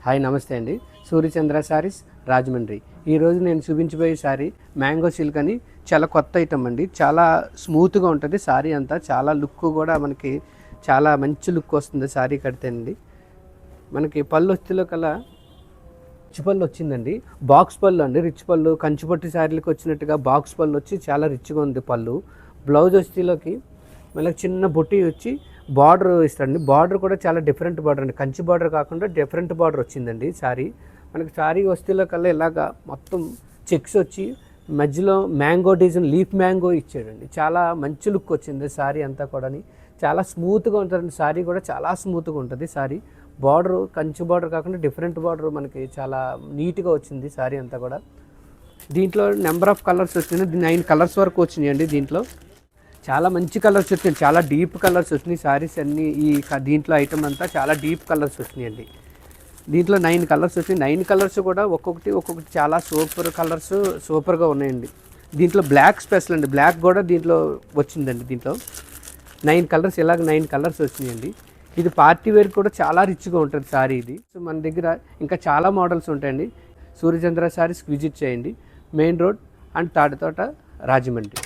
Hi నమస్తే అండి. సూర్యచంద్ర శారీస్ రాజమండ్రి. ఈరోజు నేను చూపించబోయే శారీ మ్యాంగో సిల్క్ అని చాలా కొత్త ఐటమ్ అండి. చాలా స్మూత్గా ఉంటుంది శారీ అంతా. చాలా లుక్ కూడా మనకి చాలా మంచి లుక్ వస్తుంది శారీ కడితేనండి. మనకి పళ్ళు వస్తులో కల్లా రిచ్ పళ్ళు వచ్చిందండి. బాక్స్ పళ్ళు అండి. రిచ్ పళ్ళు కంచిపట్టు శారీలకు వచ్చినట్టుగా బాక్స్ పళ్ళు వచ్చి చాలా రిచ్గా ఉంది పళ్ళు. బ్లౌజ్ వస్తీలోకి మనకి చిన్న బొట్టి వచ్చి బార్డర్ ఇస్తాడండి. బార్డర్ కూడా చాలా డిఫరెంట్ బార్డర్ అండి. కంచి బార్డర్ కాకుండా డిఫరెంట్ బార్డర్ వచ్చిందండి శారీ. మనకి శారీ వస్తీలో కల్లా ఇలాగా మొత్తం చెక్స్ వచ్చి మధ్యలో మ్యాంగో డిజైన్ లీఫ్ మ్యాంగో ఇచ్చాడండి. చాలా మంచి లుక్ వచ్చింది శారీ అంతా కూడా. చాలా స్మూత్గా ఉంటుందండి శారీ కూడా. చాలా స్మూత్గా ఉంటుంది శారీ. బార్డర్ కంచి బార్డర్ కాకుండా డిఫరెంట్ బార్డర్ మనకి చాలా నీట్గా వచ్చింది శారీ అంతా కూడా. దీంట్లో నెంబర్ ఆఫ్ కలర్స్ వచ్చింది. 9 కలర్స్ వరకు వచ్చినాయండి. దీంట్లో చాలా మంచి కలర్స్ వచ్చినాయి. చాలా డీప్ కలర్స్ వచ్చినాయి శారీస్ అన్నీ. దీంట్లో ఐటమ్ అంతా చాలా డీప్ కలర్స్ వచ్చినాయండి. దీంట్లో 9 కలర్స్ వచ్చినాయి. 9 కలర్స్ కూడా ఒక్కొక్కటి చాలా సూపర్గా ఉన్నాయండి. దీంట్లో బ్లాక్ స్పెషల్ అండి. బ్లాక్ కూడా దీంట్లో వచ్చిందండి. దీంట్లో 9 కలర్స్ ఇలాగ 9 కలర్స్ వచ్చినాయండి. ఇది పార్టీ వేర్ కూడా చాలా రిచ్గా ఉంటుంది శారీ ఇది. సో మన దగ్గర ఇంకా చాలా మోడల్స్ ఉంటాయండి. సూర్యచంద్ర శారీస్ విజిట్ చేయండి. Main road and Tadithota Rajahmundry.